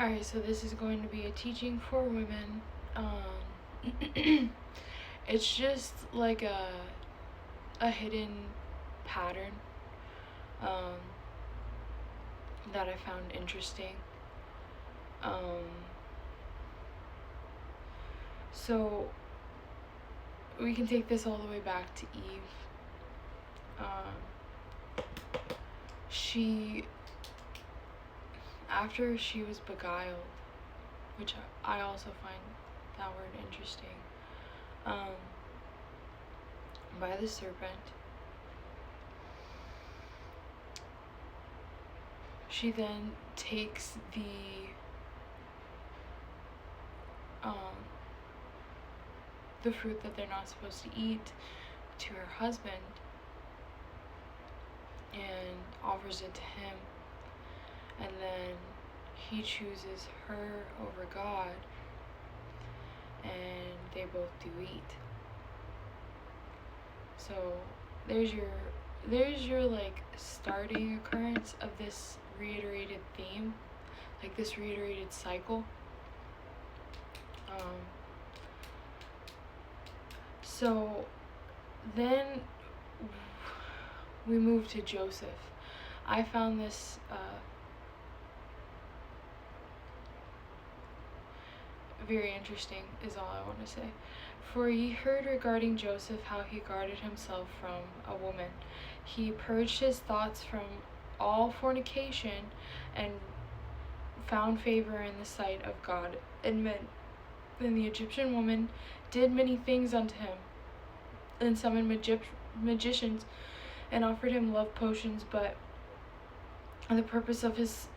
Alright, so this is going to be a teaching for women. It's just like a hidden pattern um, that I found interesting. Um, so we can take this all the way back to Eve. She, after she was beguiled, which I also find that word interesting, by the serpent, she then takes the fruit that they're not supposed to eat to her husband and offers it to him, and then he chooses her over God, and they both do eat. So there's your like starting occurrence of this reiterated theme, like this reiterated cycle. So then we move to Joseph. I found this very interesting, is all I want to say. For ye heard regarding Joseph how he guarded himself from a woman. He purged his thoughts from all fornication and found favor in the sight of God and men. Then the Egyptian woman did many things unto him, and summoned magicians, and offered him love potions, but the purpose of his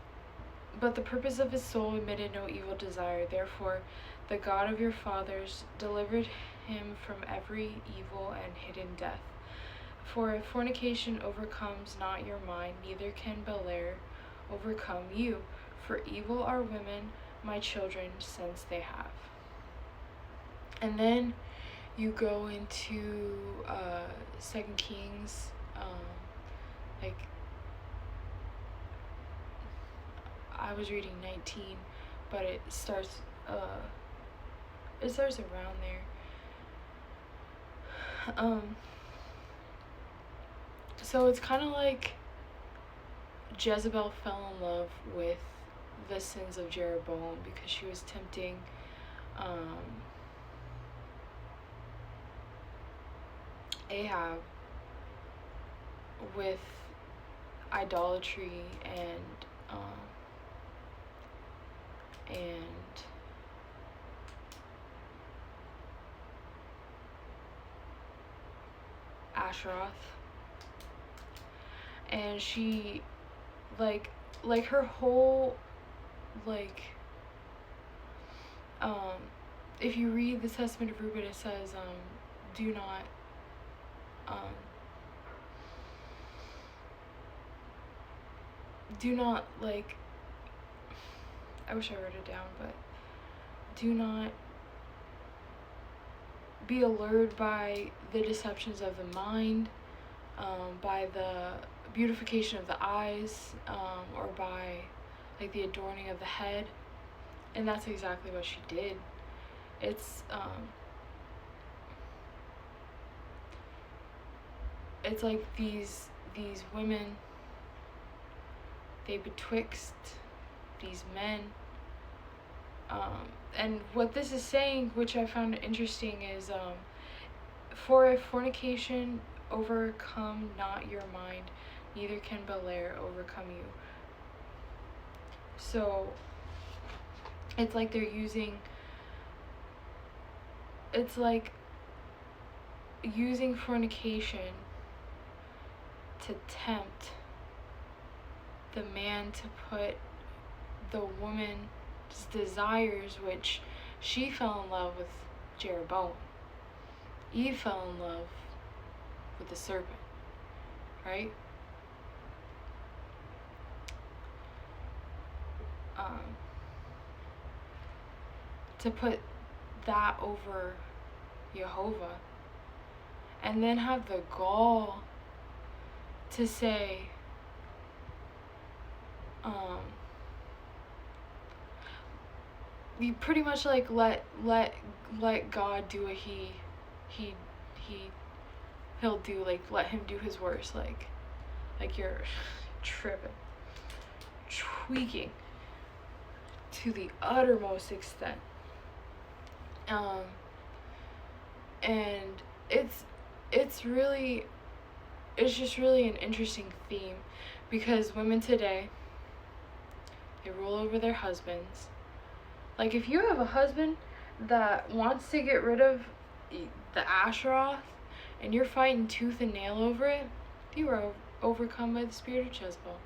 soul admitted no evil desire. Therefore the God of your fathers delivered him from every evil and hidden death. For if fornication overcomes not your mind, neither can Belair overcome you. For evil are women, my children, since they have. And then you go into 2 Kings, like I was reading 19, but it starts around there. So it's kind of like Jezebel fell in love with the sins of Jeroboam because she was tempting Ahab with idolatry and Asheroth, and she like her whole if you read the Testament of Reuben, it says do not I wish I wrote it down, but do not be allured by the deceptions of the mind, by the beautification of the eyes, or by like the adorning of the head. And that's exactly what she did. It's like these women, they betwixt these men, and what this is saying, which I found interesting, is for if fornication overcome not your mind, neither can Belair overcome you. So it's like it's like using fornication to tempt the man to put the woman's desires, which she fell in love with Jeroboam. Eve fell in love with the serpent, right? To put that over Jehovah, and then have the gall to say, you pretty much like let God do what he he'll do, like let him do his worst, like you're tripping, tweaking to the uttermost extent. And it's really, it's just really an interesting theme, because women today, they rule over their husbands. Like, if you have a husband that wants to get rid of the Asheroth and you're fighting tooth and nail over it, you are overcome by the spirit of Jezebel.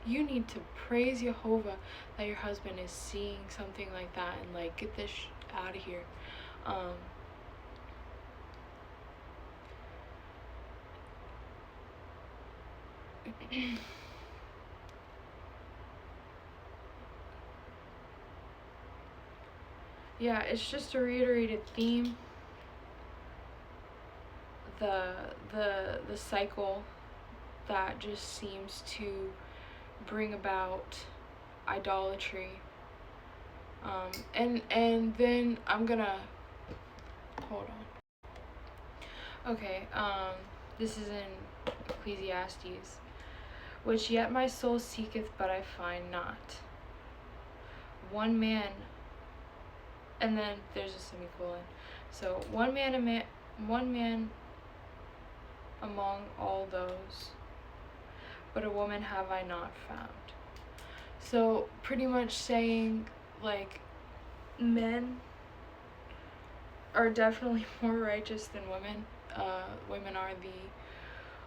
You need to praise Jehovah that your husband is seeing something like that and like, get this out of here. Yeah, it's just a reiterated theme. The cycle that just seems to bring about idolatry. And then I'm gonna hold on. Okay, this is in Ecclesiastes. Which yet my soul seeketh, but I find not. One man, and then there's a semicolon. So one man among all those, but a woman have I not found. So pretty much saying, like, men are definitely more righteous than women. Women are the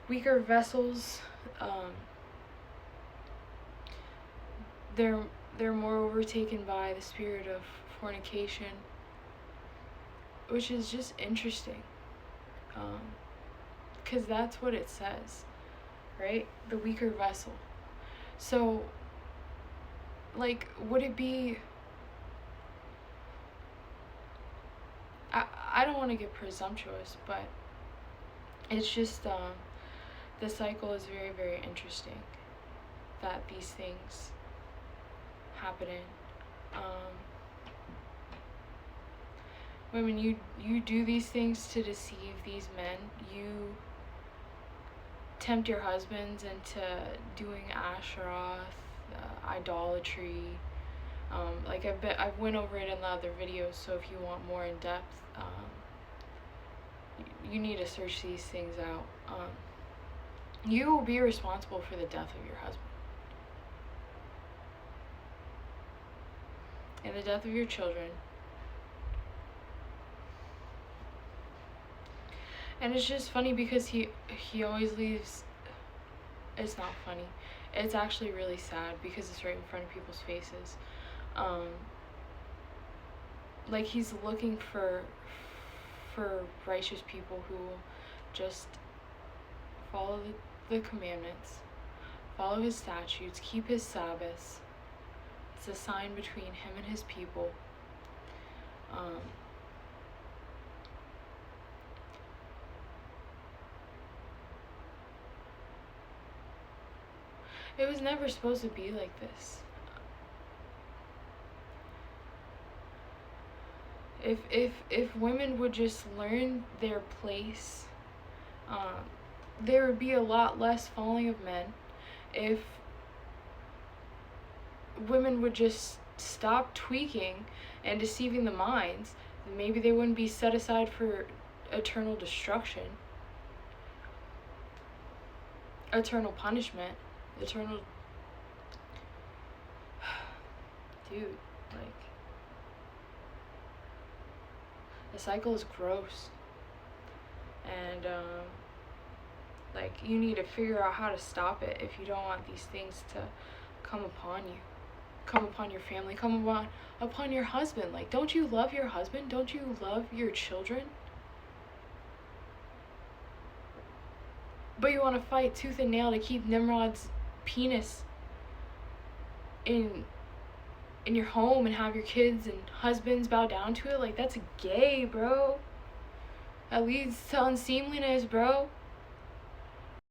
weaker vessels. They're more overtaken by the spirit of fornication, which is just interesting, because that's what it says, right? The weaker vessel. So, like, would it be, I don't want to get presumptuous, but it's just, the cycle is very, very interesting that these things happening. Women, you do these things to deceive these men. You tempt your husbands into doing Asheroth, idolatry. Like I've went over it in the other videos, so if you want more in depth, you need to search these things out. You will be responsible for the death of your husband and the death of your children. And it's just funny because he always leaves. It's not funny. It's actually really sad because it's right in front of people's faces. Like, he's looking for righteous people who will just follow the commandments, follow his statutes, keep his Sabbaths. It's a sign between him and his people. It was never supposed to be like this. If women would just learn their place, there would be a lot less falling of men. If women would just stop tweaking and deceiving the minds, maybe they wouldn't be set aside for eternal destruction, eternal punishment, eternal... Dude, like, the cycle is gross. And, like, you need to figure out how to stop it if you don't want these things to come upon you, come upon your family, come upon your husband. Like, don't you love your husband? Don't you love your children? But you want to fight tooth and nail to keep Nimrod's penis in your home and have your kids and husbands bow down to it? Like, that's gay, bro. That leads to unseemliness, bro.